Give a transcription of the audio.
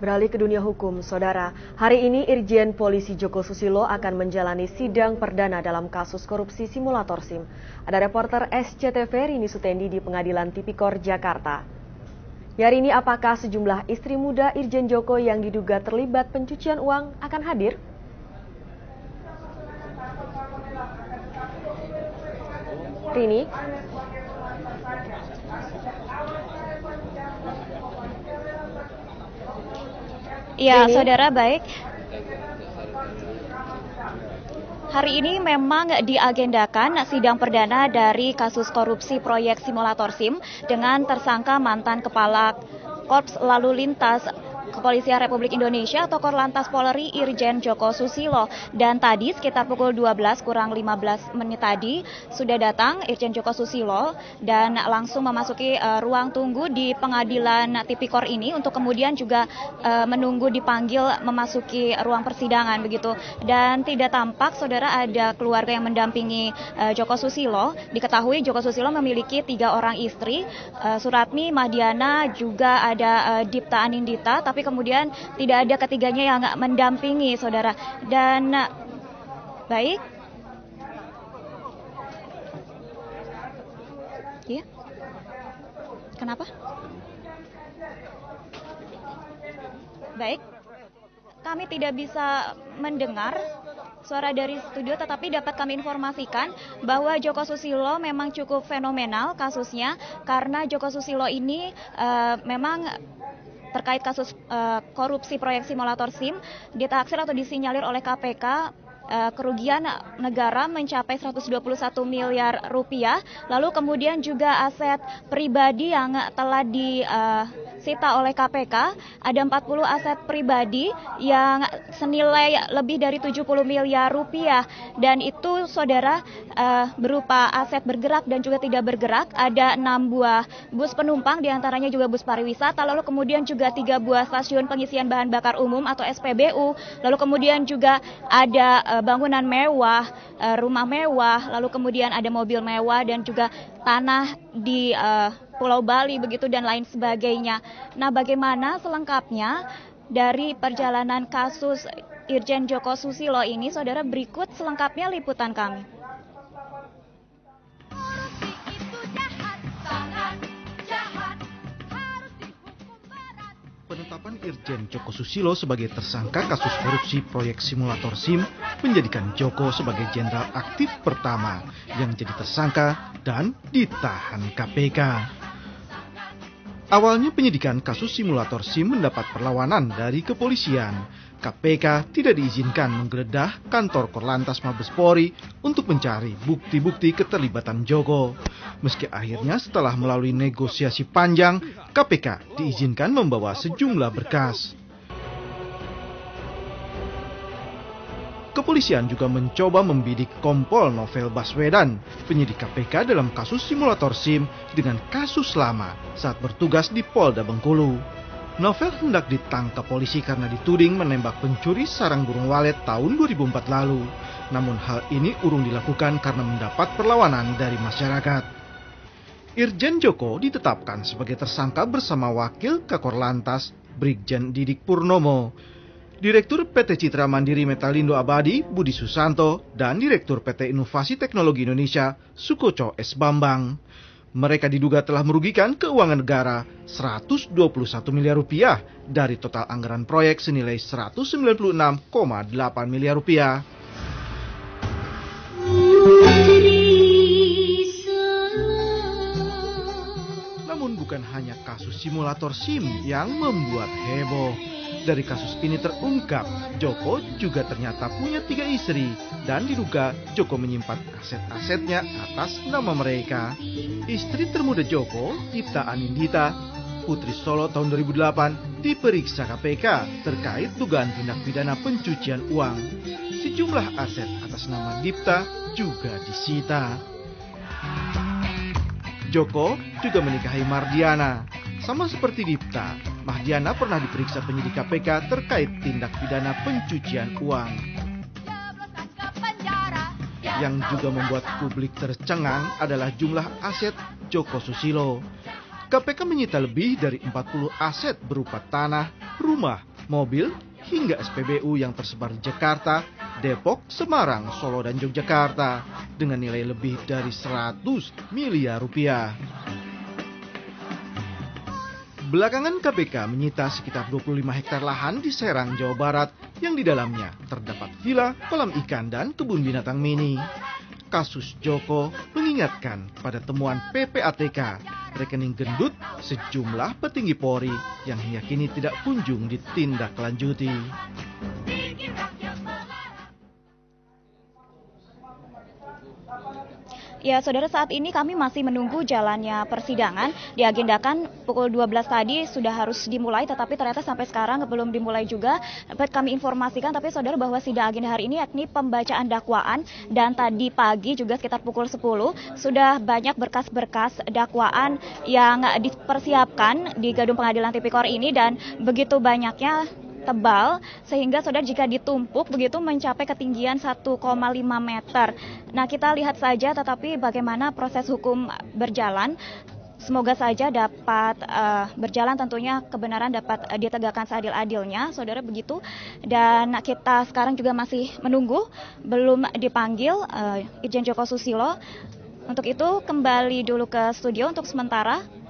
Beralih ke dunia hukum, Saudara. Hari ini Irjen Polisi Joko Susilo akan menjalani sidang perdana dalam kasus korupsi simulator SIM. Ada reporter SCTV Rini Sutendi di Pengadilan Tipikor Jakarta. Hari ini apakah sejumlah istri muda Irjen Joko yang diduga terlibat pencucian uang akan hadir? Rini? Ya, Saudara, baik. Hari ini memang diagendakan sidang perdana dari kasus korupsi proyek simulator SIM dengan tersangka mantan Kepala Korps Lalu Lintas Kepolisian Republik Indonesia atau Korlantas Polri Irjen Joko Susilo. Dan tadi sekitar pukul 12 kurang 15 menit tadi sudah datang Irjen Joko Susilo dan langsung memasuki ruang tunggu di Pengadilan Tipikor ini untuk kemudian juga menunggu dipanggil memasuki ruang persidangan begitu. Dan tidak tampak Saudara ada keluarga yang mendampingi Joko Susilo. Diketahui Joko Susilo memiliki 3 orang istri, Suratmi, Mahdiana, juga ada Dipta Anindita, tapi kemudian tidak ada ketiganya yang mendampingi, Saudara. Dan baik. Iya. Kenapa? Baik. Kami tidak bisa mendengar suara dari studio, tetapi dapat kami informasikan bahwa Joko Susilo memang cukup fenomenal kasusnya, karena Joko Susilo ini memang terkait kasus korupsi proyek simulator SIM ditaksir atau disinyalir oleh KPK kerugian negara mencapai 121 miliar rupiah. Lalu kemudian juga aset pribadi yang telah disita oleh KPK, ada 40 aset pribadi yang senilai lebih dari 70 miliar rupiah. Dan itu Saudara berupa aset bergerak dan juga tidak bergerak. Ada 6 buah bus penumpang, diantaranya juga bus pariwisata. Lalu kemudian juga 3 buah stasiun pengisian bahan bakar umum atau SPBU. Lalu kemudian juga ada bangunan mewah, rumah mewah, lalu kemudian ada mobil mewah dan juga tanah di Pulau Bali begitu dan lain sebagainya. Nah, bagaimana selengkapnya dari perjalanan kasus Irjen Joko Susilo ini, Saudara, berikut selengkapnya liputan kami. Penetapan Irjen Joko Susilo sebagai tersangka kasus korupsi proyek simulator SIM menjadikan Joko sebagai jenderal aktif pertama yang jadi tersangka dan ditahan KPK. Awalnya penyidikan kasus simulator SIM mendapat perlawanan dari kepolisian. KPK tidak diizinkan menggeledah kantor Korlantas Mabes Polri untuk mencari bukti-bukti keterlibatan Joko. Meski akhirnya setelah melalui negosiasi panjang, KPK diizinkan membawa sejumlah berkas. Kepolisian juga mencoba membidik Kompol Novel Baswedan, penyidik KPK dalam kasus simulator SIM dengan kasus lama saat bertugas di Polda Bengkulu. Novel hendak ditangkap polisi karena dituding menembak pencuri sarang burung walet tahun 2004 lalu. Namun hal ini urung dilakukan karena mendapat perlawanan dari masyarakat. Irjen Joko ditetapkan sebagai tersangka bersama Wakil Kakor Lantas Brigjen Didik Purnomo, Direktur PT Citra Mandiri Metalindo Abadi Budi Susanto, dan Direktur PT Inovasi Teknologi Indonesia Sukoco S. Bambang. Mereka diduga telah merugikan keuangan negara 121 miliar rupiah dari total anggaran proyek senilai 196,8 miliar rupiah. Namun bukan hanya kasus simulator SIM yang membuat heboh. Dari kasus ini terungkap, Joko juga ternyata punya 3 istri dan diduga Joko menyimpan aset-asetnya atas nama mereka. Istri termuda Joko, Dipta Anindita, Putri Solo tahun 2008, diperiksa KPK terkait dugaan tindak pidana pencucian uang. Sejumlah aset atas nama Dipta juga disita. Joko juga menikahi Mardiana. Sama seperti Dipta, Mahdiana pernah diperiksa penyidik KPK terkait tindak pidana pencucian uang. Yang juga membuat publik tercengang adalah jumlah aset Joko Susilo. KPK menyita lebih dari 40 aset berupa tanah, rumah, mobil, hingga SPBU yang tersebar di Jakarta, Depok, Semarang, Solo, dan Yogyakarta dengan nilai lebih dari 100 miliar rupiah. Belakangan KPK menyita sekitar 25 hektar lahan di Serang, Jawa Barat yang di dalamnya terdapat villa, kolam ikan, dan kebun binatang mini. Kasus Joko mengingatkan pada temuan PPATK, rekening gendut sejumlah petinggi Polri yang hingga kini tidak kunjung ditindaklanjuti. Ya, saudara, saat ini kami masih menunggu jalannya persidangan. Diagendakan pukul 12 tadi sudah harus dimulai, tetapi ternyata sampai sekarang belum dimulai juga. Dapat kami informasikan, tapi saudara, bahwa sidang agenda hari ini yakni pembacaan dakwaan. Dan tadi pagi juga sekitar pukul 10 sudah banyak berkas-berkas dakwaan yang dipersiapkan di Gedung Pengadilan Tipikor ini. Dan begitu banyaknya, tebal, sehingga saudara jika ditumpuk begitu mencapai ketinggian 1,5 meter. Nah, kita lihat saja tetapi bagaimana proses hukum berjalan. Semoga saja dapat berjalan, tentunya kebenaran dapat ditegakkan seadil-adilnya, saudara, begitu. Dan kita sekarang juga masih menunggu, belum dipanggil Irjen Joko Susilo. Untuk itu kembali dulu ke studio untuk sementara.